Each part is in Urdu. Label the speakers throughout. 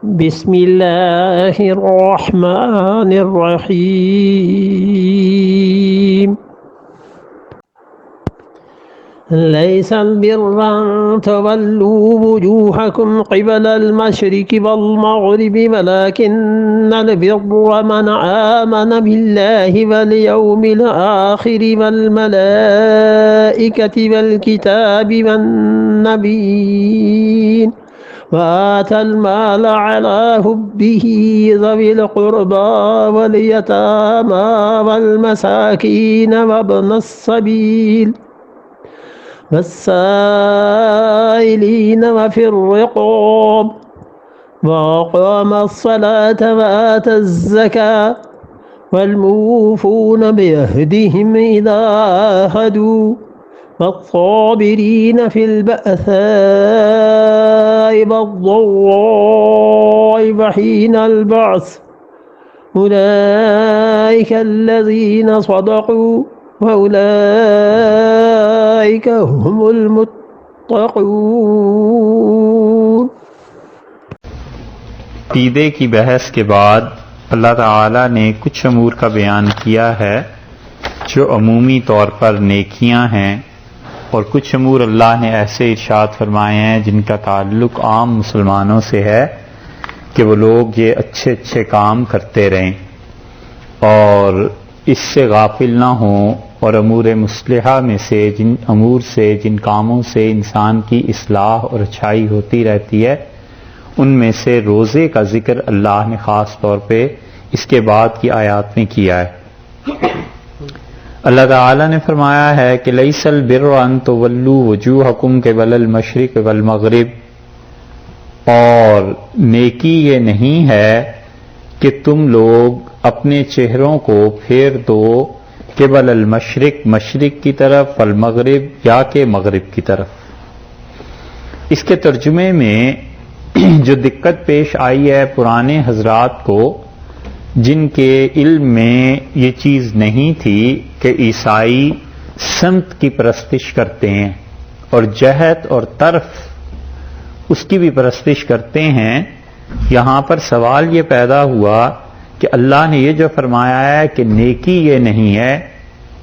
Speaker 1: بسم الله الرحمن الرحيم ليس البر أن تولوا وجوهكم قبل المشرق والمغرب ولكن البر من آمن بالله واليوم الآخر والملائكة والكتاب والنبيين وآتى المال على حبه ذوي القربى واليتامى والمساكين وابن السبيل والسائلين وفي الرقاب وأقام الصلاة وآتى الزكاة والموفون بعهدهم إذا عاهدوا والصابرين في البأساء والضراء وحين البعث أولئك الذين صدقوا وأولئك هم المتقون۔
Speaker 2: عقیدے کی بحث کے بعد اللہ تعالیٰ نے کچھ امور کا بیان کیا ہے جو عمومی طور پر نیکیاں ہیں، اور کچھ امور اللہ نے ایسے ارشاد فرمائے ہیں جن کا تعلق عام مسلمانوں سے ہے کہ وہ لوگ یہ اچھے اچھے کام کرتے رہیں اور اس سے غافل نہ ہوں، اور امور مصلحہ میں سے جن امور سے جن کاموں سے انسان کی اصلاح اور اچھائی ہوتی رہتی ہے ان میں سے روزے کا ذکر اللہ نے خاص طور پہ اس کے بعد کی آیات میں کیا ہے۔ اللہ تعالیٰ نے فرمایا ہے کہ لیس البر ان تولوا وجوہکم قبل المشرق والمغرب، اور نیکی یہ نہیں ہے کہ تم لوگ اپنے چہروں کو پھیر دو قبل المشرق مشرق کی طرف، والمغرب یا کہ مغرب کی طرف۔ اس کے ترجمے میں جو دقت پیش آئی ہے پرانے حضرات کو، جن کے علم میں یہ چیز نہیں تھی کہ عیسائی سمت کی پرستش کرتے ہیں اور جہت اور طرف اس کی بھی پرستش کرتے ہیں، یہاں پر سوال یہ پیدا ہوا کہ اللہ نے یہ جو فرمایا ہے کہ نیکی یہ نہیں ہے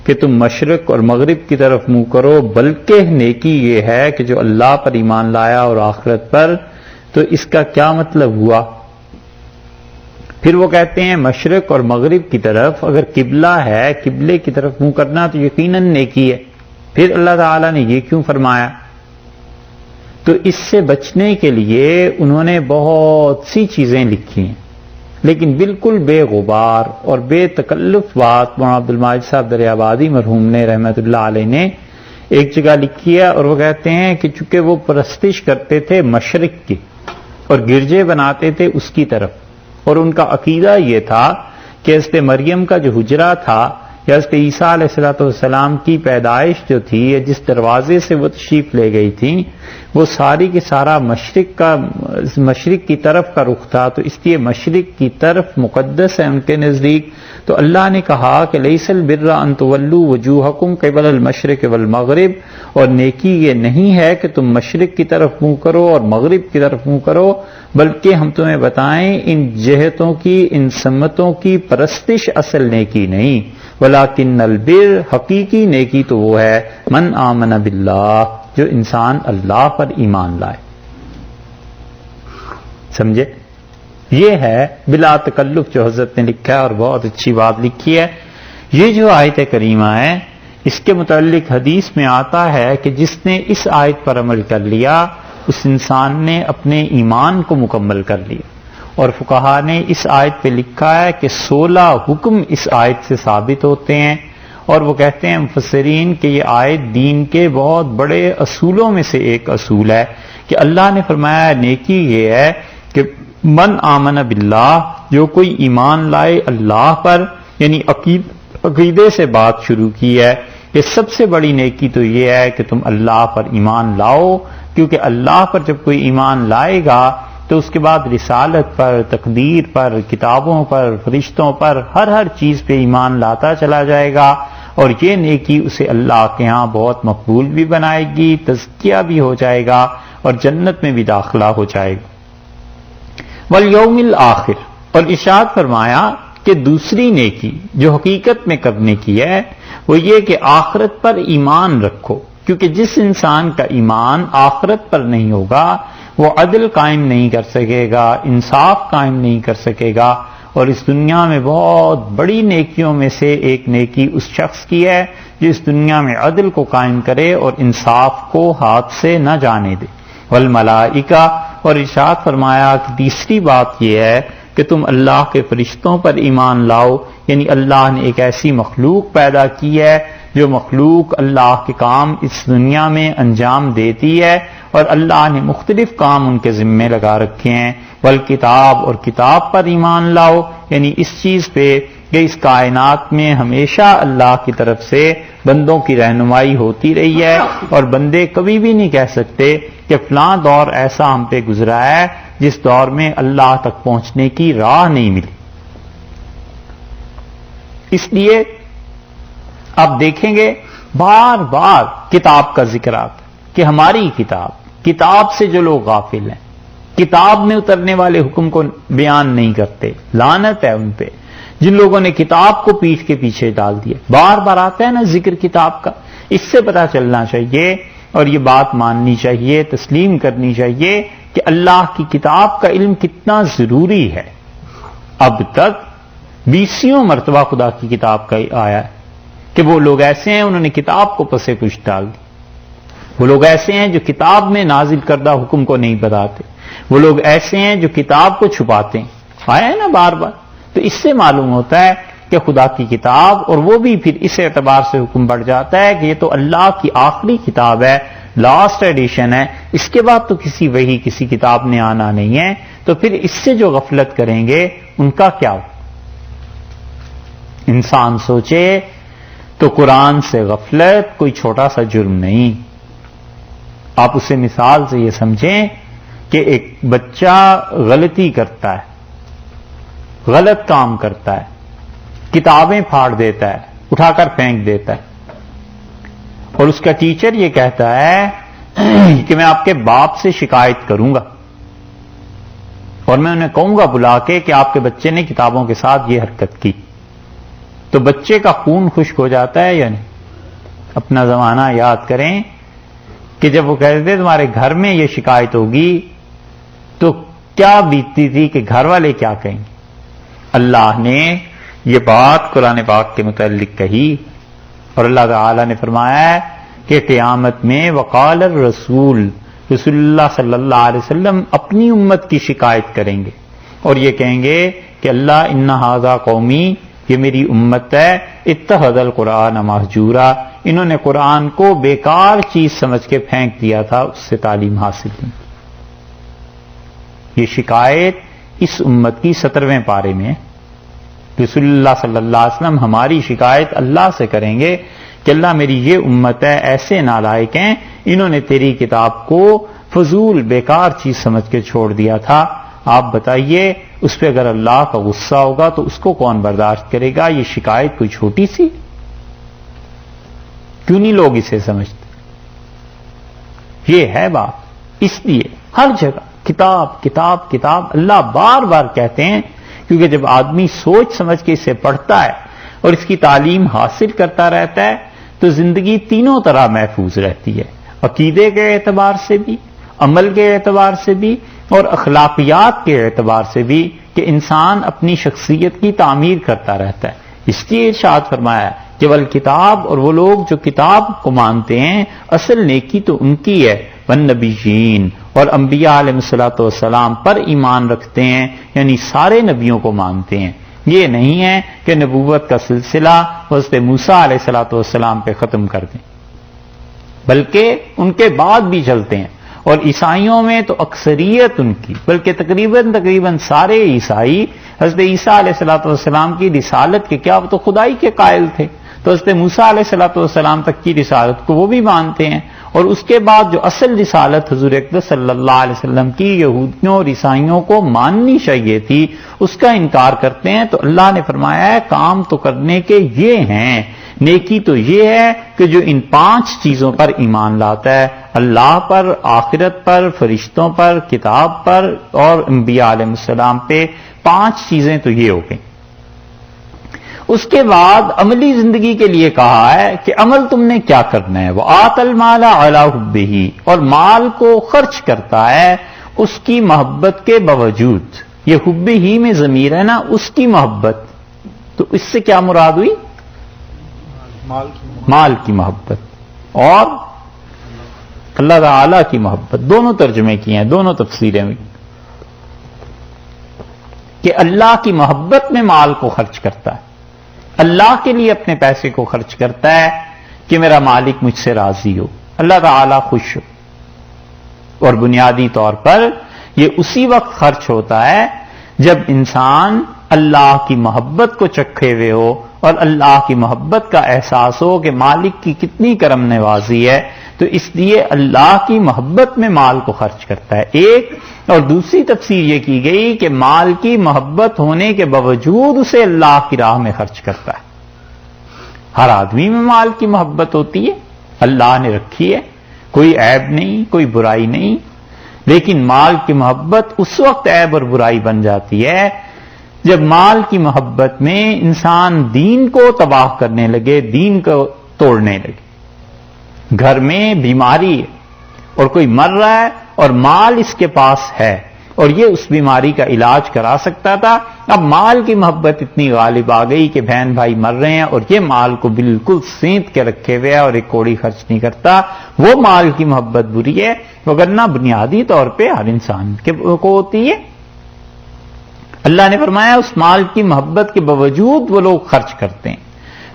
Speaker 2: کہ تم مشرق اور مغرب کی طرف منہ کرو، بلکہ نیکی یہ ہے کہ جو اللہ پر ایمان لایا اور آخرت پر، تو اس کا کیا مطلب ہوا؟ پھر وہ کہتے ہیں مشرق اور مغرب کی طرف اگر قبلہ ہے، قبلے کی طرف منہ کرنا تو یقیناً نیکی ہے، پھر اللہ تعالیٰ نے یہ کیوں فرمایا؟ تو اس سے بچنے کے لیے انہوں نے بہت سی چیزیں لکھی ہیں، لیکن بالکل بے غبار اور بے تکلف بات مولانا عبد الماجد صاحب دریابادی مرحوم نے رحمت اللہ علیہ نے ایک جگہ لکھی ہے، اور وہ کہتے ہیں کہ چونکہ وہ پرستش کرتے تھے مشرق کی اور گرجے بناتے تھے اس کی طرف، اور ان کا عقیدہ یہ تھا کہ حضرت مریم کا جو حجرہ تھا یا حضرت عیسیٰ علیہ السلام کی پیدائش جو تھی یا جس دروازے سے وہ تشریف لے گئی تھی وہ ساری کی سارا مشرق کی طرف کا رخ تھا، تو اس لیے مشرق کی طرف مقدس ہے ان کے نزدیک۔ تو اللہ نے کہا کہ لیس البر ان تولوا وجوہکم قبل المشرق والمغرب، اور نیکی یہ نہیں ہے کہ تم مشرق کی طرف منہ کرو اور مغرب کی طرف منہ کرو، بلکہ ہم تمہیں بتائیں ان جہتوں کی، ان سمتوں کی پرستش اصل نیکی نہیں، ولیکن البر حقیقی نیکی تو وہ ہے من آمن باللہ، جو انسان اللہ پر ایمان لائے۔ سمجھے؟ یہ ہے بلا تکلف جو حضرت نے لکھا ہے، اور بہت اچھی بات لکھی ہے۔ یہ جو آیت کریمہ ہے اس کے متعلق حدیث میں آتا ہے کہ جس نے اس آیت پر عمل کر لیا اس انسان نے اپنے ایمان کو مکمل کر لیا، اور فقہا نے اس آیت پہ لکھا ہے کہ 16 حکم اس آیت سے ثابت ہوتے ہیں، اور وہ کہتے ہیں مفسرین کہ یہ آیت دین کے بہت بڑے اصولوں میں سے ایک اصول ہے کہ اللہ نے فرمایا نیکی یہ ہے کہ من آمن باللہ، جو کوئی ایمان لائے اللہ پر، یعنی عقیدے سے بات شروع کی ہے کہ سب سے بڑی نیکی تو یہ ہے کہ تم اللہ پر ایمان لاؤ، کیونکہ اللہ پر جب کوئی ایمان لائے گا تو اس کے بعد رسالت پر، تقدیر پر، کتابوں پر، فرشتوں پر، ہر چیز پہ ایمان لاتا چلا جائے گا، اور یہ نیکی اسے اللہ کے ہاں بہت مقبول بھی بنائے گی، تزکیہ بھی ہو جائے گا اور جنت میں بھی داخلہ ہو جائے گا۔ والیوم الآخر، اور ارشاد فرمایا کہ دوسری نیکی جو حقیقت میں کرنے کی ہے وہ یہ کہ آخرت پر ایمان رکھو، کیونکہ جس انسان کا ایمان آخرت پر نہیں ہوگا وہ عدل قائم نہیں کر سکے گا، انصاف قائم نہیں کر سکے گا۔ اور اس دنیا میں بہت بڑی نیکیوں میں سے ایک نیکی اس شخص کی ہے جو اس دنیا میں عدل کو قائم کرے اور انصاف کو ہاتھ سے نہ جانے دے۔ والملائکہ، اور ارشاد فرمایا کہ تیسری بات یہ ہے کہ تم اللہ کے فرشتوں پر ایمان لاؤ، یعنی اللہ نے ایک ایسی مخلوق پیدا کی ہے جو مخلوق اللہ کے کام اس دنیا میں انجام دیتی ہے، اور اللہ نے مختلف کام ان کے ذمے لگا رکھے ہیں۔ والکتاب، اور کتاب پر ایمان لاؤ، یعنی اس چیز پہ کہ اس کائنات میں ہمیشہ اللہ کی طرف سے بندوں کی رہنمائی ہوتی رہی ہے، اور بندے کبھی بھی نہیں کہہ سکتے کہ فلاں دور ایسا ہم پہ گزرا ہے جس دور میں اللہ تک پہنچنے کی راہ نہیں ملی۔ اس لیے آپ دیکھیں گے بار بار کتاب کا ذکر آتا کہ ہماری کتاب سے جو لوگ غافل ہیں، کتاب میں اترنے والے حکم کو بیان نہیں کرتے، لعنت ہے ان پہ جن لوگوں نے کتاب کو پیٹھ کے پیچھے ڈال دیا۔ بار بار آتا ہے نا ذکر کتاب کا، اس سے پتہ چلنا چاہیے اور یہ بات ماننی چاہیے، تسلیم کرنی چاہیے کہ اللہ کی کتاب کا علم کتنا ضروری ہے۔ اب تک 20 مرتبہ خدا کی کتاب کا آیا ہے کہ وہ لوگ ایسے ہیں انہوں نے کتاب کو پسے کش ڈال دی، وہ لوگ ایسے ہیں جو کتاب میں نازل کردہ حکم کو نہیں بتاتے، وہ لوگ ایسے ہیں جو کتاب کو چھپاتے ہیں۔ آیا ہے نا بار بار، تو اس سے معلوم ہوتا ہے کہ خدا کی کتاب، اور وہ بھی پھر اس اعتبار سے حکم بڑھ جاتا ہے کہ یہ تو اللہ کی آخری کتاب ہے، لاسٹ ایڈیشن ہے، اس کے بعد تو کسی وحی کسی کتاب نے آنا نہیں ہے، تو پھر اس سے جو غفلت کریں گے ان کا کیا ہو؟ انسان سوچے تو قرآن سے غفلت کوئی چھوٹا سا جرم نہیں۔ آپ اسے مثال سے یہ سمجھیں کہ ایک بچہ غلطی کرتا ہے، غلط کام کرتا ہے، کتابیں پھاڑ دیتا ہے، اٹھا کر پھینک دیتا ہے، اور اس کا ٹیچر یہ کہتا ہے کہ میں آپ کے باپ سے شکایت کروں گا اور میں انہیں کہوں گا بلا کے کہ آپ کے بچے نے کتابوں کے ساتھ یہ حرکت کی، تو بچے کا خون خشک ہو جاتا ہے یا نہیں؟ اپنا زمانہ یاد کریں کہ جب وہ کہتے تھے تمہارے گھر میں یہ شکایت ہوگی تو کیا بیتتی تھی کہ گھر والے کیا کہیں گے۔ اللہ نے یہ بات قرآن پاک کے متعلق کہی، اور اللہ تعالی نے فرمایا ہے کہ قیامت میں وقال الرسول، رسول اللہ صلی اللہ علیہ وسلم اپنی امت کی شکایت کریں گے اور یہ کہیں گے کہ اللہ ان ھذا قومی، یہ میری امت ہے، اتخذ القرآن مہجورا، انہوں نے قرآن کو بیکار چیز سمجھ کے پھینک دیا تھا، اس سے تعلیم حاصل نہیں۔ یہ شکایت اس امت کی 17ویں پارے میں ہے۔ رسول اللہ صلی اللہ علیہ وسلم ہماری شکایت اللہ سے کریں گے کہ اللہ میری یہ امت ہے، ایسے نالائق ہیں، انہوں نے تیری کتاب کو فضول بیکار چیز سمجھ کے چھوڑ دیا تھا۔ آپ بتائیے اس پہ اگر اللہ کا غصہ ہوگا تو اس کو کون برداشت کرے گا؟ یہ شکایت کوئی چھوٹی سی؟ کیوں نہیں لوگ اسے سمجھتے؟ یہ ہے بات۔ اس لیے ہر جگہ کتاب کتاب کتاب اللہ بار بار کہتے ہیں، کیونکہ جب آدمی سوچ سمجھ کے اسے پڑھتا ہے اور اس کی تعلیم حاصل کرتا رہتا ہے تو زندگی تینوں طرح محفوظ رہتی ہے، عقیدے کے اعتبار سے بھی، عمل کے اعتبار سے بھی، اور اخلاقیات کے اعتبار سے بھی، کہ انسان اپنی شخصیت کی تعمیر کرتا رہتا ہے۔ اس لیے ارشاد فرمایا کہ والکتاب، اور وہ لوگ جو کتاب کو مانتے ہیں، اصل نیکی تو ان کی ہے، والنبیین، اور انبیاء علیہ الصلوۃ والسلام پر ایمان رکھتے ہیں، یعنی سارے نبیوں کو مانتے ہیں۔ یہ نہیں ہے کہ نبوت کا سلسلہ حضرت موسیٰ علیہ الصلوۃ والسلام پہ ختم کر دیں، بلکہ ان کے بعد بھی چلتے ہیں۔ اور عیسائیوں میں تو اکثریت ان کی، بلکہ تقریباً سارے عیسائی حضرت عیسیٰ علیہ الصلوۃ والسلام کی رسالت کے کیا، وہ تو خدائی کے قائل تھے، تو حضرت موسیٰ علیہ الصلوۃ والسلام تک کی رسالت کو وہ بھی مانتے ہیں، اور اس کے بعد جو اصل رسالت حضور اقدس صلی اللہ علیہ وسلم کی یہودیوں اور عیسائیوں کو ماننی چاہیے تھی، اس کا انکار کرتے ہیں۔ تو اللہ نے فرمایا ہے کام تو کرنے کے یہ ہیں، نیکی تو یہ ہے کہ جو ان 5 چیزوں پر ایمان لاتا ہے، اللہ پر، آخرت پر، فرشتوں پر، کتاب پر اور انبیاء علیہ السلام پہ. 5 چیزیں تو یہ ہو گئیں. اس کے بعد عملی زندگی کے لیے کہا ہے کہ عمل تم نے کیا کرنا ہے. وَآتَ الْمَالَ عَلَىٰ حُبِّهِ، اور مال کو خرچ کرتا ہے اس کی محبت کے باوجود. یہ حب ہی میں ضمیر ہے نا، اس کی محبت. تو اس سے کیا مراد ہوئی؟ مال کی محبت اور اللہ تعالی کی محبت. دونوں ترجمے کیے ہیں، دونوں تفسیریں ہوئی کہ اللہ کی محبت میں مال کو خرچ کرتا ہے، اللہ کے لیے اپنے پیسے کو خرچ کرتا ہے کہ میرا مالک مجھ سے راضی ہو، اللہ تعالی خوش ہو. اور بنیادی طور پر یہ اسی وقت خرچ ہوتا ہے جب انسان اللہ کی محبت کو چکھے ہوئے ہو اور اللہ کی محبت کا احساس ہو کہ مالک کی کتنی کرم نوازی ہے. تو اس لیے اللہ کی محبت میں مال کو خرچ کرتا ہے ایک. اور دوسری تفسیر یہ کی گئی کہ مال کی محبت ہونے کے باوجود اسے اللہ کی راہ میں خرچ کرتا ہے. ہر آدمی میں مال کی محبت ہوتی ہے، اللہ نے رکھی ہے، کوئی عیب نہیں، کوئی برائی نہیں. لیکن مال کی محبت اس وقت عیب اور برائی بن جاتی ہے جب مال کی محبت میں انسان دین کو تباہ کرنے لگے، دین کو توڑنے لگے. گھر میں بیماری ہے اور کوئی مر رہا ہے اور مال اس کے پاس ہے اور یہ اس بیماری کا علاج کرا سکتا تھا. اب مال کی محبت اتنی غالب آ گئی کہ بہن بھائی مر رہے ہیں اور یہ مال کو بالکل سینت کے رکھے ہوئے اور ایک کوڑی خرچ نہیں کرتا. وہ مال کی محبت بری ہے، وگرنہ بنیادی طور پہ ہر انسان کو ہوتی ہے. اللہ نے فرمایا اس مال کی محبت کے باوجود وہ لوگ خرچ کرتے ہیں.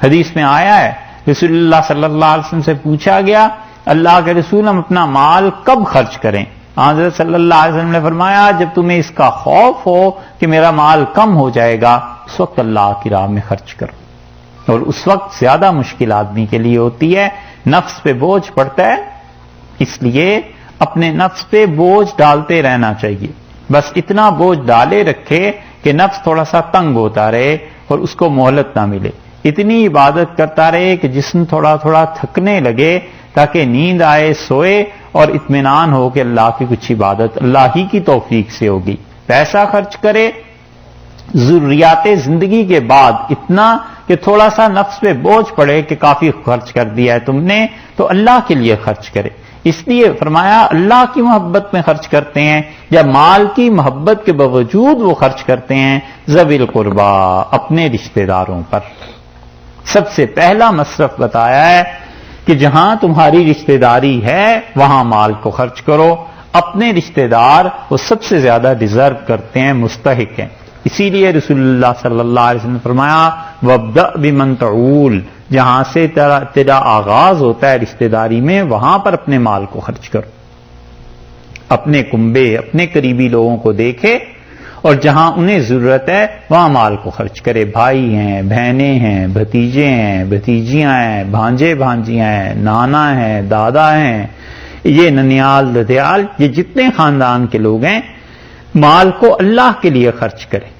Speaker 2: حدیث میں آیا ہے، رسول اللہ صلی اللہ علیہ وسلم سے پوچھا گیا اللہ کے رسول ہم اپنا مال کب خرچ کریں؟ حضرت صلی اللہ علیہ وسلم نے فرمایا جب تمہیں اس کا خوف ہو کہ میرا مال کم ہو جائے گا اس وقت اللہ کی راہ میں خرچ کرو. اور اس وقت زیادہ مشکل آدمی کے لیے ہوتی ہے، نفس پہ بوجھ پڑتا ہے. اس لیے اپنے نفس پہ بوجھ ڈالتے رہنا چاہیے. بس اتنا بوجھ ڈالے رکھے کہ نفس تھوڑا سا تنگ ہوتا رہے اور اس کو مہلت نہ ملے. اتنی عبادت کرتا رہے کہ جسم تھوڑا تھوڑا تھکنے لگے تاکہ نیند آئے، سوئے اور اطمینان ہو کہ اللہ کی کچھ عبادت اللہ ہی کی توفیق سے ہوگی. پیسہ خرچ کرے ضروریات زندگی کے بعد اتنا کہ تھوڑا سا نفس پہ بوجھ پڑے کہ کافی خرچ کر دیا ہے تم نے، تو اللہ کے لیے خرچ کرے. اس لیے فرمایا اللہ کی محبت میں خرچ کرتے ہیں یا مال کی محبت کے باوجود وہ خرچ کرتے ہیں ذوی القربا، اپنے رشتہ داروں پر. سب سے پہلا مصرف بتایا ہے کہ جہاں تمہاری رشتہ داری ہے وہاں مال کو خرچ کرو. اپنے رشتہ دار وہ سب سے زیادہ ڈیزرو کرتے ہیں، مستحق ہیں. اسی لیے رسول اللہ صلی اللہ علیہ وسلم نے فرمایا وَابْدَأْ بِمَنْ تَعُولُ، جہاں سے تیرا آغاز ہوتا ہے رشتہ داری میں وہاں پر اپنے مال کو خرچ کرو. اپنے کنبے، اپنے قریبی لوگوں کو دیکھے اور جہاں انہیں ضرورت ہے وہاں مال کو خرچ کرے. بھائی ہیں، بہنیں ہیں، بھتیجے ہیں، بھتیجیاں ہیں، بھانجے بھانجیاں ہیں، نانا ہیں، دادا ہیں، یہ ننیال ددیال، یہ جتنے خاندان کے لوگ ہیں مال کو اللہ کے لیے خرچ کرے.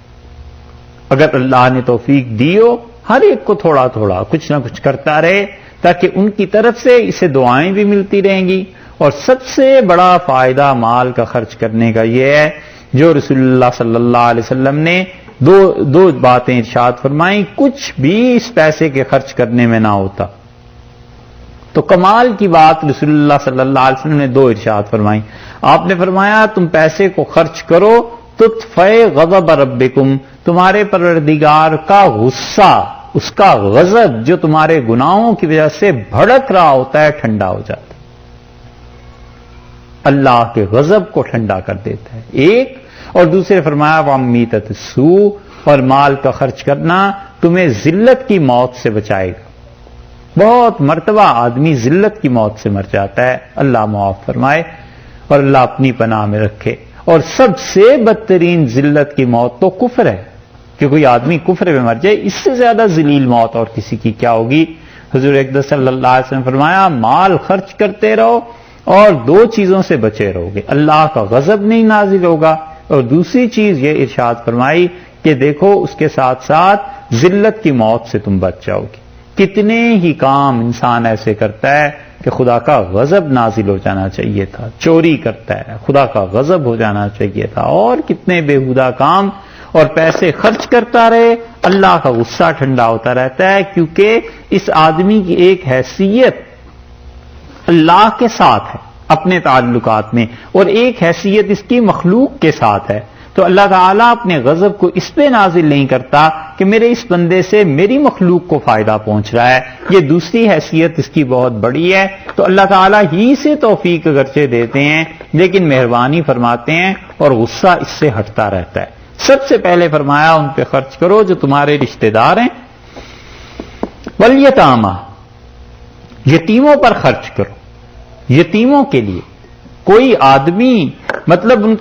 Speaker 2: اگر اللہ نے توفیق دی ہو ہر ایک کو تھوڑا تھوڑا کچھ نہ کچھ کرتا رہے تاکہ ان کی طرف سے اسے دعائیں بھی ملتی رہیں گی. اور سب سے بڑا فائدہ مال کا خرچ کرنے کا یہ ہے جو رسول اللہ صلی اللہ علیہ وسلم نے دو باتیں ارشاد فرمائیں، کچھ بھی اس پیسے کے خرچ کرنے میں نہ ہوتا. تو کمال کی بات رسول اللہ صلی اللہ علیہ وسلم نے 2 ارشاد فرمائیں. آپ نے فرمایا تم پیسے کو خرچ کرو تطفئ غضب ربکم، تمہارے پروردگار کا غصہ، اس کا غضب جو تمہارے گناہوں کی وجہ سے بھڑک رہا ہوتا ہے ٹھنڈا ہو جاتا ہے. اللہ کے غضب کو ٹھنڈا کر دیتا ہے ایک. اور دوسرے فرمایا وَأَمِّيتَ السُّوءَ، اور مال کا خرچ کرنا تمہیں ذلت کی موت سے بچائے گا. بہت مرتبہ آدمی ذلت کی موت سے مر جاتا ہے، اللہ معاف فرمائے اور اللہ اپنی پناہ میں رکھے. اور سب سے بدترین ذلت کی موت تو کفر ہے کہ کوئی آدمی کفر میں مر جائے، اس سے زیادہ ذلیل موت اور کسی کی کیا ہوگی. حضور اقدس صلی اللہ علیہ وسلم فرمایا مال خرچ کرتے رہو اور 2 چیزوں سے بچے رہو گے، اللہ کا غضب نہیں نازل ہوگا اور دوسری چیز یہ ارشاد فرمائی کہ دیکھو اس کے ساتھ ساتھ ذلت کی موت سے تم بچ جاؤ گے. کتنے ہی کام انسان ایسے کرتا ہے کہ خدا کا غضب نازل ہو جانا چاہیے تھا، چوری کرتا ہے خدا کا غضب ہو جانا چاہیے تھا، اور کتنے بےہودہ کام، اور پیسے خرچ کرتا رہے، اللہ کا غصہ ٹھنڈا ہوتا رہتا ہے، کیونکہ اس آدمی کی ایک حیثیت اللہ کے ساتھ ہے اپنے تعلقات میں، اور ایک حیثیت اس کی مخلوق کے ساتھ ہے۔ تو اللہ تعالیٰ اپنے غضب کو اس پہ نازل نہیں کرتا کہ میرے اس بندے سے میری مخلوق کو فائدہ پہنچ رہا ہے، یہ دوسری حیثیت اس کی بہت بڑی ہے، تو اللہ تعالیٰ ہی سے توفیق اگرچہ دیتے ہیں لیکن مہربانی فرماتے ہیں اور غصہ اس سے ہٹتا رہتا ہے۔ سب سے پہلے فرمایا ان پہ خرچ کرو جو تمہارے رشتہ دار ہیں، والیتامى، یتیموں پر خرچ کرو، یتیموں کے لیے کوئی آدمی مطلب ان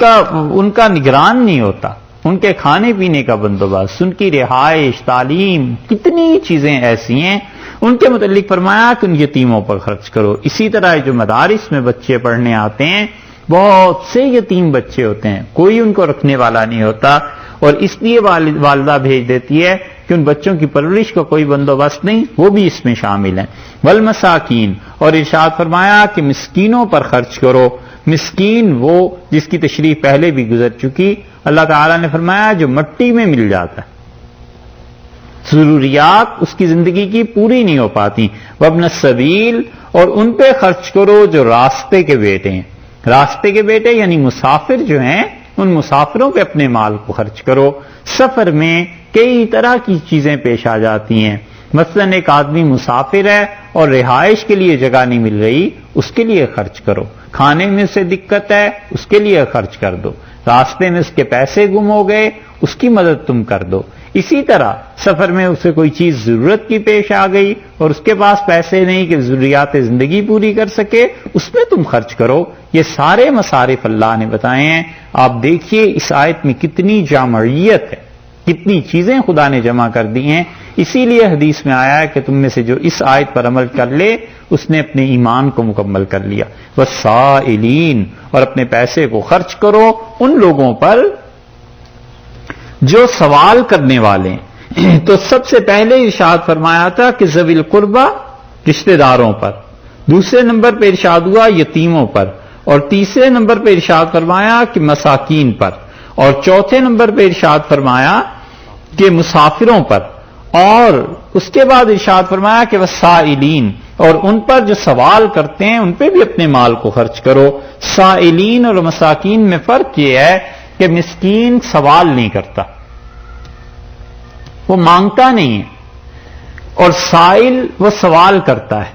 Speaker 2: کا نگران نہیں ہوتا، ان کے کھانے پینے کا بندوبست، ان کی رہائش، تعلیم، کتنی چیزیں ایسی ہیں، ان کے متعلق فرمایا کہ ان یتیموں پر خرچ کرو۔ اسی طرح جو مدارس میں بچے پڑھنے آتے ہیں، بہت سے یتیم بچے ہوتے ہیں، کوئی ان کو رکھنے والا نہیں ہوتا، اور اس لیے والدہ بھیج دیتی ہے کہ ان بچوں کی پرورش کا کوئی بندوبست نہیں، وہ بھی اس میں شامل ہیں۔ والمساکین، اور ارشاد فرمایا کہ مسکینوں پر خرچ کرو۔ مسکین وہ جس کی تشریح پہلے بھی گزر چکی، اللہ تعالیٰ نے فرمایا جو مٹی میں مل جاتا ہے، ضروریات اس کی زندگی کی پوری نہیں ہو پاتی۔ وابن السبیل، اور ان پہ خرچ کرو جو راستے کے بیٹے ہیں، راستے کے بیٹے یعنی مسافر جو ہیں، ان مسافروں پہ اپنے مال کو خرچ کرو۔ سفر میں کئی طرح کی چیزیں پیش آ جاتی ہیں، مثلا ایک آدمی مسافر ہے اور رہائش کے لیے جگہ نہیں مل رہی، اس کے لیے خرچ کرو۔ کھانے میں اسے دقت ہے، اس کے لیے خرچ کر دو۔ راستے میں اس کے پیسے گم ہو گئے، اس کی مدد تم کر دو۔ اسی طرح سفر میں اسے کوئی چیز ضرورت کی پیش آ گئی اور اس کے پاس پیسے نہیں کہ ضروریات زندگی پوری کر سکے، اس پہ تم خرچ کرو۔ یہ سارے مصارف اللہ نے بتائے ہیں۔ آپ دیکھیے اس آیت میں کتنی جامعیت ہے، کتنی چیزیں خدا نے جمع کر دی ہیں۔ اسی لیے حدیث میں آیا ہے کہ تم میں سے جو اس آیت پر عمل کر لے اس نے اپنے ایمان کو مکمل کر لیا۔ والسائلین، اور اپنے پیسے کو خرچ کرو ان لوگوں پر جو سوال کرنے والے ہیں۔ تو سب سے پہلے ارشاد فرمایا تھا کہ ذوی القربہ، رشتہ داروں پر، دوسرے نمبر پہ ارشاد ہوا یتیموں پر، اور تیسرے نمبر پہ ارشاد فرمایا کہ مساکین پر، اور چوتھے نمبر پہ ارشاد فرمایا کہ مسافروں پر، اور اس کے بعد ارشاد فرمایا کہ والسائلین، اور ان پر جو سوال کرتے ہیں ان پہ بھی اپنے مال کو خرچ کرو۔ سائلین اور مساکین میں فرق یہ ہے کہ مسکین سوال نہیں کرتا، وہ مانگتا نہیں ہے، اور سائل وہ سوال کرتا ہے،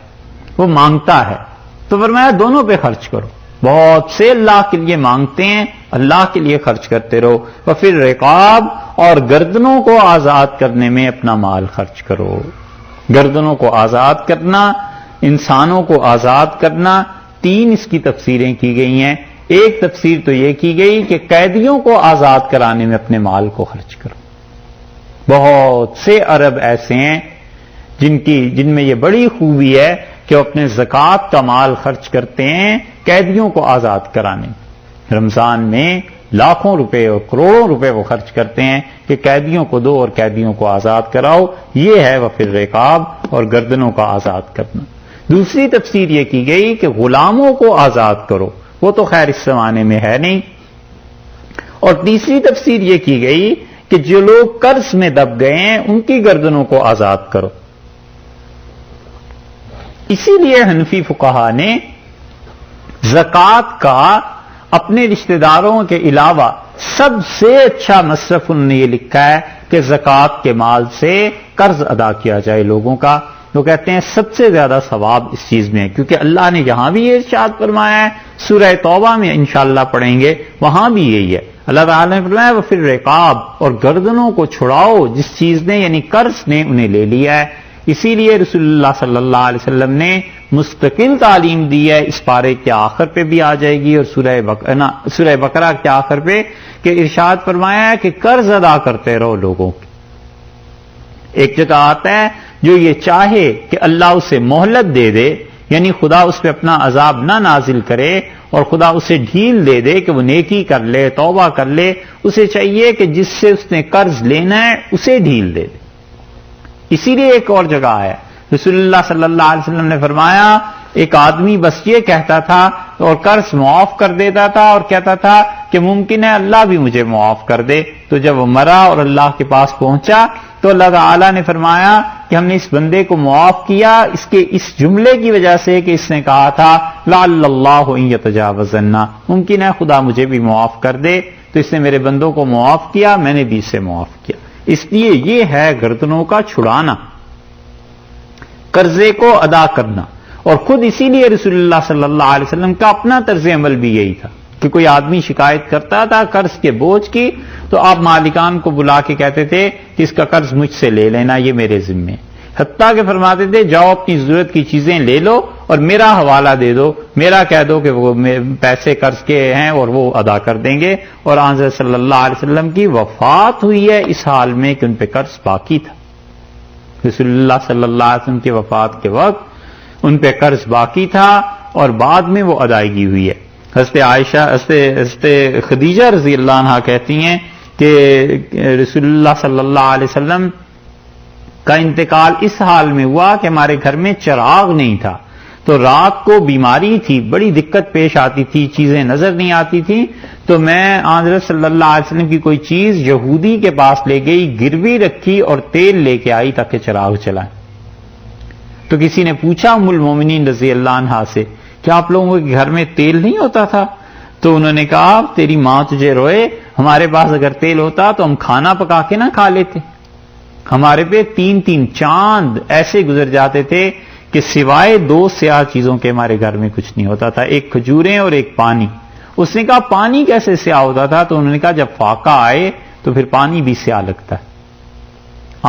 Speaker 2: وہ مانگتا ہے۔ تو فرمایا دونوں پہ خرچ کرو۔ بہت سے اللہ کے لیے مانگتے ہیں، اللہ کے لیے خرچ کرتے رہو۔ وفی الرقاب، اور گردنوں کو آزاد کرنے میں اپنا مال خرچ کرو۔ گردنوں کو آزاد کرنا، انسانوں کو آزاد کرنا، تین اس کی تفسیریں کی گئی ہیں۔ ایک تفسیر تو یہ کی گئی کہ قیدیوں کو آزاد کرانے میں اپنے مال کو خرچ کرو۔ بہت سے عرب ایسے ہیں جن میں یہ بڑی خوبی ہے کہ وہ اپنے زکوٰۃ کا مال خرچ کرتے ہیں قیدیوں کو آزاد کرانے میں۔ رمضان میں لاکھوں روپے اور کروڑوں روپے وہ خرچ کرتے ہیں کہ قیدیوں کو دو اور قیدیوں کو آزاد کراؤ۔ یہ ہے وفی الرقاب، اور گردنوں کا آزاد کرنا۔ دوسری تفسیر یہ کی گئی کہ غلاموں کو آزاد کرو، وہ تو خیر اس زمانے میں ہے نہیں۔ اور تیسری تفسیر یہ کی گئی کہ جو لوگ قرض میں دب گئے ہیں ان کی گردنوں کو آزاد کرو۔ اسی لیے حنفی فقہا نے زکوٰۃ کا اپنے رشتہ داروں کے علاوہ سب سے اچھا مصرف انہوں نے یہ لکھا ہے کہ زکوٰۃ کے مال سے قرض ادا کیا جائے لوگوں کا۔ وہ کہتے ہیں سب سے زیادہ ثواب اس چیز میں ہے، کیونکہ اللہ نے یہاں بھی یہ ارشاد فرمایا ہے، سورہ توبہ میں انشاءاللہ پڑھیں گے، وہاں بھی یہی ہے۔ اللہ تعالیٰ نے فرمایا وفی الرقاب، اور گردنوں کو چھڑاؤ جس چیز نے یعنی قرض نے انہیں لے لیا ہے۔ اسی لیے رسول اللہ صلی اللہ علیہ وسلم نے مستقل تعلیم دی ہے، اس پارے کے آخر پہ بھی آ جائے گی، اور سورہ بقرہ کے آخر پہ، کہ ارشاد فرمایا ہے کہ قرض ادا کرتے رہو لوگوں کی۔ ایک جگہ آتا ہے جو یہ چاہے کہ اللہ اسے مہلت دے دے، یعنی خدا اس پہ اپنا عذاب نہ نازل کرے اور خدا اسے ڈھیل دے دے کہ وہ نیکی کر لے، توبہ کر لے، اسے چاہیے کہ جس سے اس نے قرض لینا ہے اسے ڈھیل دے دے۔ اسی لیے ایک اور جگہ ہے رسول اللہ صلی اللہ علیہ وسلم نے فرمایا ایک آدمی بس یہ کہتا تھا اور قرض معاف کر دیتا تھا اور کہتا تھا کہ ممکن ہے اللہ بھی مجھے معاف کر دے، تو جب وہ مرا اور اللہ کے پاس پہنچا تو اللہ تعالیٰ نے فرمایا کہ ہم نے اس بندے کو معاف کیا اس کے اس جملے کی وجہ سے کہ اس نے کہا تھا لعل اللہ ان یتجاوز عنا، ممکن ہے خدا مجھے بھی معاف کر دے، تو اس نے میرے بندوں کو معاف کیا، میں نے بھی اسے معاف کیا۔ اس لیے یہ ہے گردنوں کا چھڑانا، قرضے کو ادا کرنا، اور خود اسی لیے رسول اللہ صلی اللہ علیہ وسلم کا اپنا طرز عمل بھی یہی تھا کہ کوئی آدمی شکایت کرتا تھا قرض کے بوجھ کی تو آپ مالکان کو بلا کے کہتے تھے کہ اس کا قرض مجھ سے لے لینا، یہ میرے ذمے، حتیٰ کہ فرماتے تھے جاؤ اپنی ضرورت کی چیزیں لے لو اور میرا حوالہ دے دو، میرا کہہ دو کہ وہ پیسے قرض کے ہیں اور وہ ادا کر دیں گے۔ اور آن صلی اللہ علیہ وسلم کی وفات ہوئی ہے اس حال میں کہ ان پہ قرض باقی تھا۔ رسول اللہ صلی اللہ علیہ وسلم کی وفات کے وقت ان پہ قرض باقی تھا اور بعد میں وہ ادائیگی ہوئی ہے۔ حضرت عائشہ حضرت خدیجہ رضی اللہ عنہا کہتی ہیں کہ رسول اللہ صلی اللہ علیہ وسلم کا انتقال اس حال میں ہوا کہ ہمارے گھر میں چراغ نہیں تھا، تو رات کو بیماری تھی، بڑی دقت پیش آتی تھی، چیزیں نظر نہیں آتی تھیں، تو میں حضرت صلی اللہ علیہ وسلم کی کوئی چیز یہودی کے پاس لے گئی، گروی رکھی اور تیل لے کے آئی تاکہ چراغ چلائیں۔ تو کسی نے پوچھا ام المومنین رضی اللہ عنہا سے کہ آپ لوگوں کے گھر میں تیل نہیں ہوتا تھا؟ تو انہوں نے کہا تیری ماں تجھے روئے، ہمارے پاس اگر تیل ہوتا تو ہم کھانا پکا کے نہ کھا لیتے، ہمارے پہ 3 چاند ایسے گزر جاتے تھے کہ سوائے 2 سیاہ چیزوں کے ہمارے گھر میں کچھ نہیں ہوتا تھا، ایک کھجوریں اور ایک پانی۔ اس نے کہا پانی کیسے سیاہ ہوتا تھا؟ تو انہوں نے کہا جب فاقہ آئے تو پھر پانی بھی سیاہ لگتا ہے،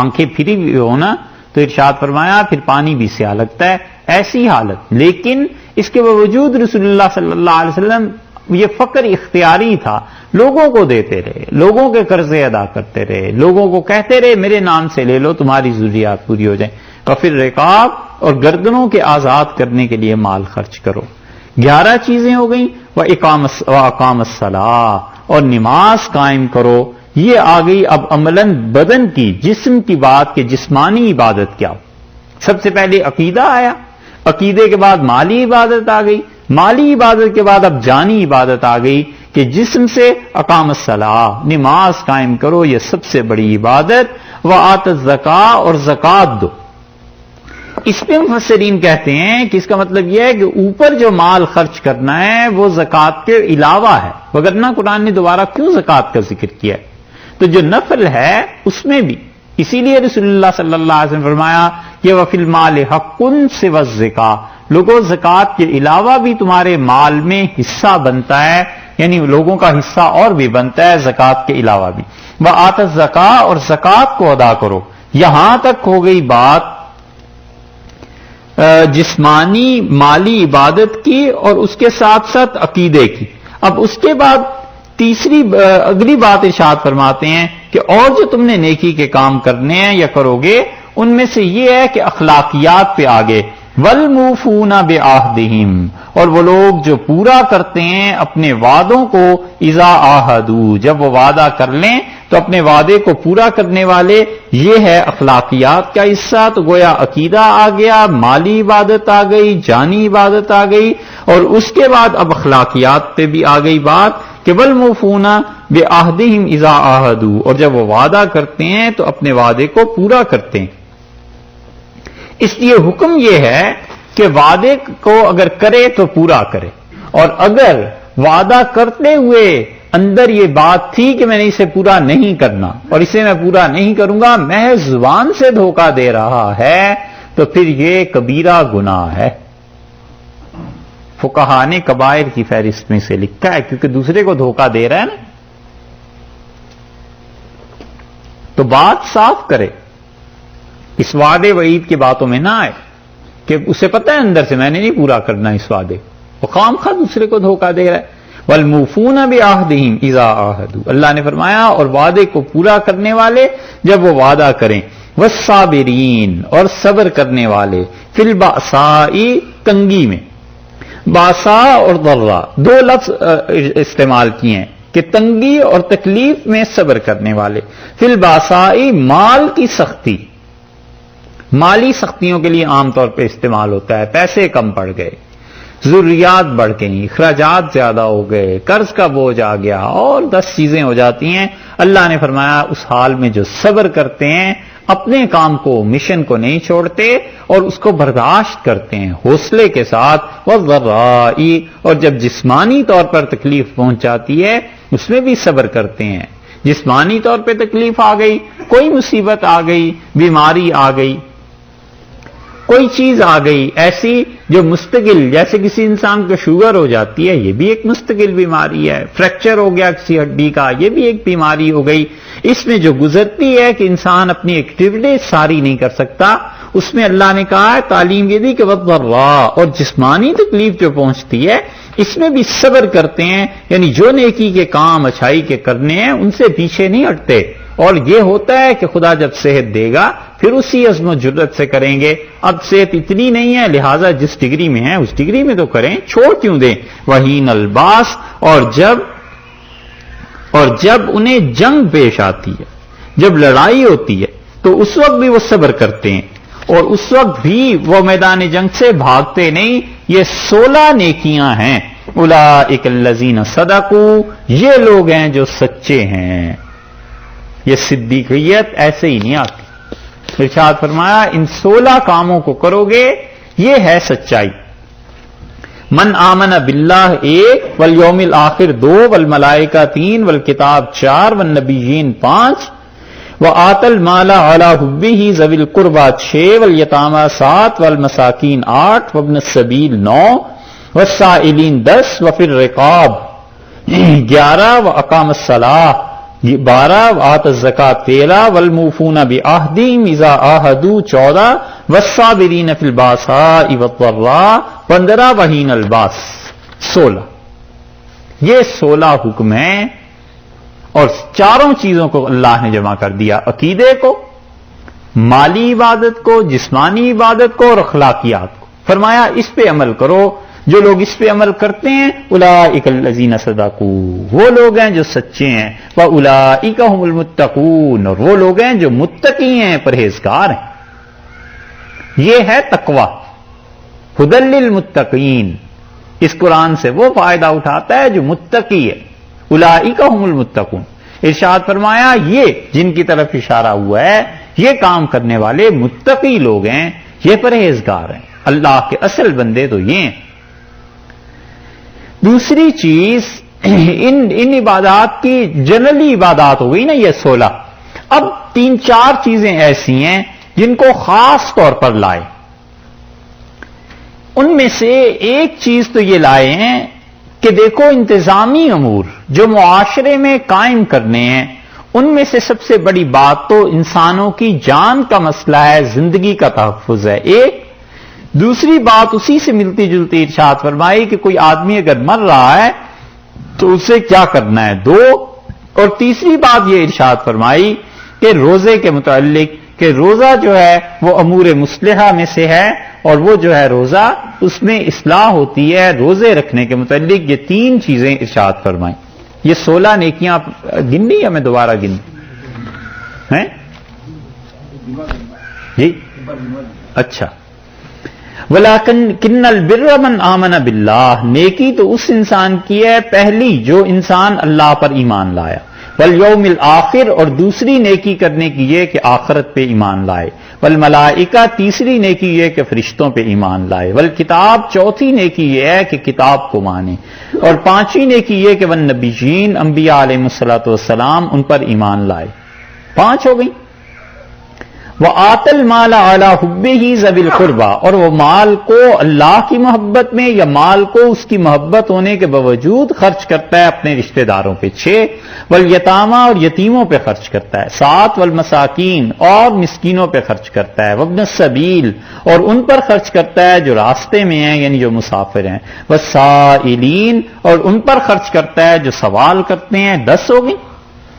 Speaker 2: آنکھیں پھری ہوئی ہونا تو ارشاد فرمایا پھر پانی بھی سیاہ لگتا ہے، ایسی حالت۔ لیکن اس کے باوجود رسول اللہ صلی اللہ علیہ وسلم یہ فقر اختیاری تھا، لوگوں کو دیتے رہے، لوگوں کے قرضے ادا کرتے رہے، لوگوں کو کہتے رہے میرے نام سے لے لو تمہاری ضروریات پوری ہو جائیں، اور پھر رقاب اور گردنوں کے آزاد کرنے کے لیے مال خرچ کرو۔ 11 چیزیں ہو گئیں، وَإِقَامَ الصَّلَاةِ، اور نماز قائم کرو۔ یہ آ گئی اب عملاً بدن کی، جسم کی بات کہ جسمانی عبادت کیا ہو۔ سب سے پہلے عقیدہ آیا، عقیدے کے بعد مالی عبادت آ گئی، مالی عبادت کے بعد اب جانی عبادت آ گئی کہ جسم سے اقام الصلاۃ، نماز قائم کرو، یہ سب سے بڑی عبادت۔ وآت الزکاۃ، اور زکوٰۃ دو۔ اس پہ مفسرین کہتے ہیں کہ اس کا مطلب یہ ہے کہ اوپر جو مال خرچ کرنا ہے وہ زکوٰۃ کے علاوہ ہے، وگرنہ قرآن نے دوبارہ کیوں زکوٰۃ کا ذکر کیا ہے؟ تو جو نفل ہے اس میں بھی، اسی لیے رسول اللہ صلی اللہ علیہ وسلم نے فرمایا کہ وَفِي الْمَالِ حَقٌّ سِوَى الزَّكَاةِ، لوگوں زکوٰۃ کے علاوہ بھی تمہارے مال میں حصہ بنتا ہے، یعنی لوگوں کا حصہ اور بھی بنتا ہے زکوٰۃ کے علاوہ بھی۔ وَآتَ الزَّكَاةَ، اور زکوٰۃ کو ادا کرو۔ یہاں تک ہو گئی بات جسمانی مالی عبادت کی اور اس کے ساتھ ساتھ عقیدے کی۔ اب اس کے بعد تیسری اگلی بات ارشاد فرماتے ہیں کہ اور جو تم نے نیکی کے کام کرنے ہیں یا کرو گے ان میں سے یہ ہے کہ اخلاقیات پہ آگے، وَالْمُوفُونَ بِعَهْدِهِمْ، اور وہ لوگ جو پورا کرتے ہیں اپنے وعدوں کو، اذا عاہدوا، جب وہ وعدہ کر لیں تو اپنے وعدے کو پورا کرنے والے، یہ ہے اخلاقیات کا حصہ۔ تو گویا عقیدہ آ گیا، مالی عبادت آ گئی، جانی عبادت آ گئی، اور اس کے بعد اب اخلاقیات پہ بھی آ گئی بات کہ وَالْمُوفُونَ بِعَهْدِهِمْ اذا عاہدوا، اور جب وہ وعدہ کرتے ہیں تو اپنے وعدے کو پورا کرتے ہیں۔ اس لیے حکم یہ ہے کہ وعدے کو اگر کرے تو پورا کرے، اور اگر وعدہ کرتے ہوئے اندر یہ بات تھی کہ میں نے اسے پورا نہیں کرنا اور اسے میں پورا نہیں کروں گا، محض زبان سے دھوکہ دے رہا ہے، تو پھر یہ کبیرہ گناہ ہے۔ فقہا نے کبائر کی فہرست میں سے لکھا ہے، کیونکہ دوسرے کو دھوکہ دے رہا ہے نا، تو بات صاف کرے، اس وعدے وعید کی باتوں میں نہ آئے کہ اسے پتہ ہے اندر سے میں نے نہیں پورا کرنا اس وعدے، وہ خام خواہ دوسرے کو دھوکہ دے رہا ہے۔ وَالْمُوفُونَ بِعَهْدِهِمْ اِذَا عَاهَدُوا، اللہ نے فرمایا اور وعدے کو پورا کرنے والے جب وہ وعدہ کریں، وَالصَّابِرِينَ، اور صبر کرنے والے، فِي الْبَأْسَاءِ، تنگی میں۔ باسا اور ضرہ دو لفظ استعمال کیے ہیں کہ تنگی اور تکلیف میں صبر کرنے والے۔ فی الباسائی، مال کی سختی، مالی سختیوں کے لیے عام طور پہ استعمال ہوتا ہے. پیسے کم پڑ گئے، ضروریات بڑھ گئیں، اخراجات زیادہ ہو گئے، قرض کا بوجھ آ گیا اور 10 چیزیں ہو جاتی ہیں. اللہ نے فرمایا اس حال میں جو صبر کرتے ہیں، اپنے کام کو، مشن کو نہیں چھوڑتے اور اس کو برداشت کرتے ہیں حوصلے کے ساتھ، والضراء، اور جب جسمانی طور پر تکلیف پہنچ جاتی ہے اس میں بھی صبر کرتے ہیں. جسمانی طور پہ تکلیف آ گئی، کوئی مصیبت آ گئی، بیماری آ گئی، کوئی چیز آ گئی ایسی جو مستقل، جیسے کسی انسان کو شوگر ہو جاتی ہے، یہ بھی ایک مستقل بیماری ہے. فریکچر ہو گیا کسی ہڈی کا، یہ بھی ایک بیماری ہو گئی. اس میں جو گزرتی ہے کہ انسان اپنی ایکٹیویٹی ساری نہیں کر سکتا، اس میں اللہ نے کہا ہے تعلیم یہ دی کہ والضراء، اور جسمانی تکلیف جو پہنچتی ہے اس میں بھی صبر کرتے ہیں. یعنی جو نیکی کے کام، اچھائی کے کرنے ہیں ان سے پیچھے نہیں ہٹتے. اور یہ ہوتا ہے کہ خدا جب صحت دے گا پھر اسی عزم و جرت سے کریں گے. اب صحت اتنی نہیں ہے لہٰذا جس ڈگری میں ہے اس ڈگری میں تو کریں، چھوڑ کیوں دیں. وحین الباس، اور جب انہیں جنگ پیش آتی ہے، جب لڑائی ہوتی ہے تو اس وقت بھی وہ صبر کرتے ہیں اور اس وقت بھی وہ میدان جنگ سے بھاگتے نہیں. یہ 16 نیکیاں ہیں. اولئک الذین صدقوا، یہ لوگ ہیں جو سچے ہیں. یہ صدیقیت ایسے ہی نہیں آتی. ارشاد فرمایا ان 16 کاموں کو کرو گے، یہ ہے سچائی. من آمن باللہ 1، والیوم الآخر 2، والملائکہ 3، والکتاب 4، والنبیین 5، وآت المال علی حبہ ذوی القربى 6، والیتامى 7، والمساکین 8، وابن السبیل 9، والسائلین 10، وفی الرقاب 11، واقام الصلاۃ 12، وآت الزکاۃ 13، والموفون بعہدہم اذا عاہدوا 14، والصابرین فی الباساء والضراء 15، وحین الباس 16. یہ 16 حکم ہیں اور چاروں چیزوں کو اللہ نے جمع کر دیا: عقیدے کو، مالی عبادت کو، جسمانی عبادت کو اور اخلاقیات کو. فرمایا اس پہ عمل کرو. جو لوگ اس پہ عمل کرتے ہیں اولئک الذین صدقوا، وہ لوگ ہیں جو سچے ہیں. واولئک هم المتقون، اور وہ لوگ ہیں جو متقی ہیں، پرہیزگار ہیں. یہ ہے تقوی. ھدی للمتقین، اس قرآن سے وہ فائدہ اٹھاتا ہے جو متقی ہے. اولئک هم المتقون. ارشاد فرمایا یہ جن کی طرف اشارہ ہوا ہے یہ کام کرنے والے متقی لوگ ہیں، یہ پرہیزگار ہیں. اللہ کے اصل بندے تو یہ ہیں. دوسری چیز ان عبادات کی جنرلی عبادات ہو گئی نا یہ 16. اب 3-4 چیزیں ایسی ہیں جن کو خاص طور پر لائے. ان میں سے ایک چیز تو یہ لائے ہیں کہ دیکھو انتظامی امور جو معاشرے میں قائم کرنے ہیں ان میں سے سب سے بڑی بات تو انسانوں کی جان کا مسئلہ ہے، زندگی کا تحفظ ہے. ایک دوسری بات اسی سے ملتی جلتی ارشاد فرمائی کہ کوئی آدمی اگر مر رہا ہے تو اسے کیا کرنا ہے. 2 اور تیسری بات یہ ارشاد فرمائی کہ روزے کے متعلق کہ روزہ جو ہے وہ امور مصلحہ میں سے ہے اور وہ جو ہے روزہ اس میں اصلاح ہوتی ہے روزے رکھنے کے متعلق. یہ 3 چیزیں ارشاد فرمائیں. یہ 16 نیکیاں گننی یا میں دوبارہ گن ہیں جی؟ اچھا. وَلَٰكِنَّ الْبِرَّ مَنْ آمَنَ بِاللَّهِ، نیکی تو اس انسان کی ہے پہلی جو انسان اللہ پر ایمان لایا. وَالْيَوْمِ الْآخِرِ، اور دوسری نیکی کرنے کی یہ کہ آخرت پہ ایمان لائے. وَالْمَلَائِکَةِ، تیسری نیکی یہ کہ فرشتوں پہ ایمان لائے. وَالْکِتاب، چوتھی نیکی یہ ہے کہ کتاب کو مانے. اور 5ویں نیکی یہ کہ وَالنَّبِیِّینَ، انبیاء علیہم السلام ان پر ایمان لائے. 5 ہو گئی. وَآتَ الْمَالَ عَلَىٰ حُبِّهِ ذَوِي الْقُرْبَىٰ، اور وہ مال کو اللہ کی محبت میں یا مال کو اس کی محبت ہونے کے باوجود خرچ کرتا ہے اپنے رشتہ داروں پہ. 6 وَالْیَتَامَىٰ، اور یتیموں پہ خرچ کرتا ہے. 7 وَالْمَسَاکِین، اور مسکینوں پہ خرچ کرتا ہے. وَابْنَ السَّبِیل، اور ان پر خرچ کرتا ہے جو راستے میں ہیں یعنی جو مسافر ہیں. وَالسَّائِلِین، اور ان پر خرچ کرتا ہے جو سوال کرتے ہیں. 10 ہو گئی.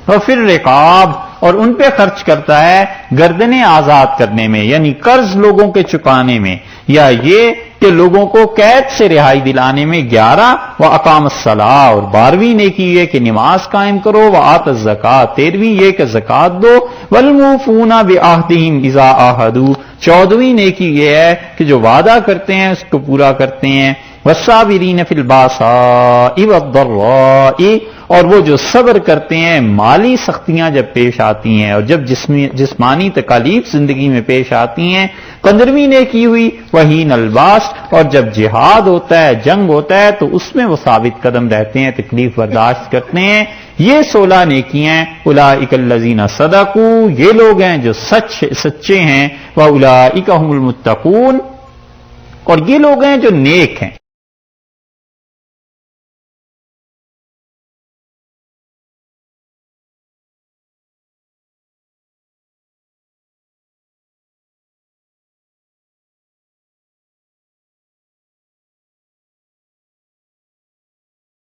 Speaker 2: وَفِي الرِّقَابِ، اور ان پہ خرچ کرتا ہے گردنیں آزاد کرنے میں، یعنی قرض لوگوں کے چکانے میں، یا یہ کہ لوگوں کو قید سے رہائی دلانے میں۔ 11 وَأَقَامَ الصَّلَاةَ، اور 12ویں نیکی یہ کہ نماز قائم کرو، وَآتَ الزَّکَاةَ، 13ویں یہ کہ زکوٰۃ دو، وَالْمُوفُونَ بِعَہْدِهِمْ إِذَا عَاهَدُوا، 14ویں نیکی یہ ہے کہ جو وعدہ کرتے ہیں اس کو پورا کرتے ہیں، وَالصَّابِرِينَ فِي الْبَأْسَاءِ وَالضَّرَّاءِ، اور وہ جو صبر کرتے ہیں مالی سختیاں جب پیش آتی ہیں اور جب جسمانی تکالیف زندگی میں پیش آتی ہیں۔ 15ویں نیکی ہوئی وحین الباس، اور جب جہاد ہوتا ہے، جنگ ہوتا ہے، تو اس میں وہ ثابت قدم رہتے ہیں، تکلیف برداشت کرتے ہیں۔ یہ 16 نیکیاں، اولئک الذین صدقوا، یہ لوگ ہیں جو سچے ہیں، واولئک هم المتقون، اور یہ لوگ ہیں جو نیک ہیں۔